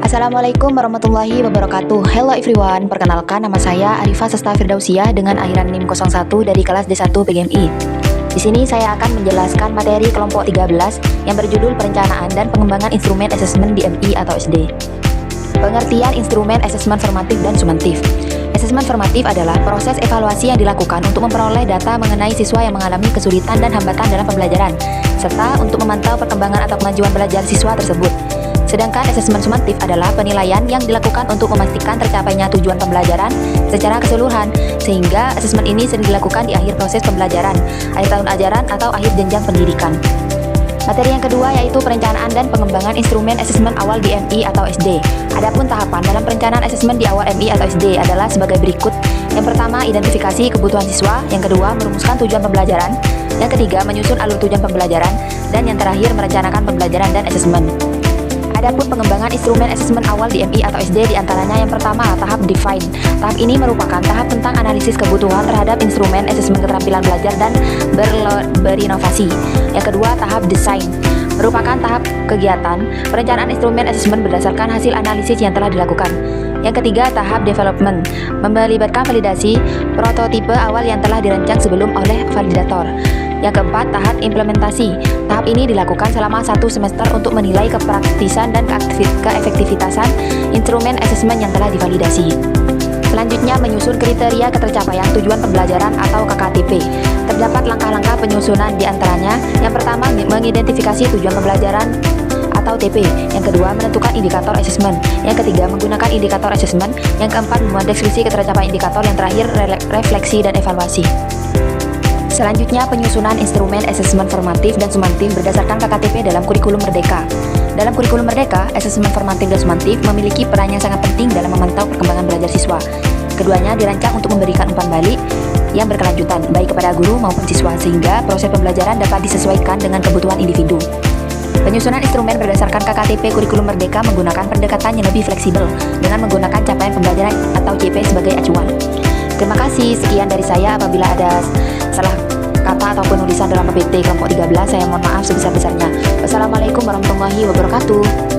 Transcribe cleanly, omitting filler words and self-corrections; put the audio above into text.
Assalamualaikum warahmatullahi wabarakatuh. Hello everyone, perkenalkan nama saya Arifah Sesta Firdausiah dengan akhiran NIM 01 dari kelas D1 PGMI. Di sini saya akan menjelaskan materi kelompok 13 yang berjudul Perencanaan dan Pengembangan Instrumen Asesmen di MI atau SD. Pengertian instrumen asesmen formatif dan sumatif. Asesmen formatif adalah proses evaluasi yang dilakukan untuk memperoleh data mengenai siswa yang mengalami kesulitan dan hambatan dalam pembelajaran, serta untuk memantau perkembangan atau kemajuan belajar siswa tersebut. Sedangkan asesmen sumatif adalah penilaian yang dilakukan untuk memastikan tercapainya tujuan pembelajaran secara keseluruhan, sehingga asesmen ini sering dilakukan di akhir proses pembelajaran, akhir tahun ajaran, atau akhir jenjang pendidikan. Materi yang kedua yaitu perencanaan dan pengembangan instrumen asesmen awal di MI atau SD. Adapun tahapan dalam perencanaan asesmen di awal MI atau SD adalah sebagai berikut. Yang pertama, identifikasi kebutuhan siswa. Yang kedua, merumuskan tujuan pembelajaran. Yang ketiga, menyusun alur tujuan pembelajaran. Dan yang terakhir, merencanakan pembelajaran dan asesmen. Adapun pengembangan instrumen asesmen awal di MI atau SD diantaranya yang pertama, tahap define. Tahap ini merupakan tahap tentang analisis kebutuhan terhadap instrumen asesmen keterampilan belajar dan berinovasi. Yang kedua, tahap design, merupakan tahap kegiatan perencanaan instrumen asesmen berdasarkan hasil analisis yang telah dilakukan. Yang ketiga, tahap development, melibatkan validasi prototipe awal yang telah dirancang sebelum oleh validator. Yang keempat, tahap implementasi. Tahap ini dilakukan selama 1 semester untuk menilai kepraktisan dan keefektivitasan instrumen asesmen yang telah divalidasi. Selanjutnya, menyusun kriteria ketercapaian tujuan pembelajaran atau KKTP. Terdapat langkah-langkah penyusunan diantaranya. Yang pertama, mengidentifikasi tujuan pembelajaran atau TP. Yang kedua, menentukan indikator asesmen. Yang ketiga, menggunakan indikator asesmen. Yang keempat, membuat deskripsi ketercapaian indikator. Yang terakhir, refleksi dan evaluasi. Selanjutnya, penyusunan instrumen asesmen formatif dan sumatif berdasarkan KKTP dalam kurikulum Merdeka. Dalam kurikulum Merdeka, asesmen formatif dan sumatif memiliki peran yang sangat penting dalam memantau perkembangan belajar siswa. Keduanya dirancang untuk memberikan umpan balik yang berkelanjutan, baik kepada guru maupun siswa, sehingga proses pembelajaran dapat disesuaikan dengan kebutuhan individu. Penyusunan instrumen berdasarkan KKTP kurikulum Merdeka menggunakan pendekatan yang lebih fleksibel dengan menggunakan capaian pembelajaran atau CP sebagai acuan. Terima kasih, sekian dari saya. Apabila ada salah kata ataupun tulisan dalam PPT kelompok 13, saya mohon maaf sebesar-besarnya. Wassalamualaikum warahmatullahi wabarakatuh.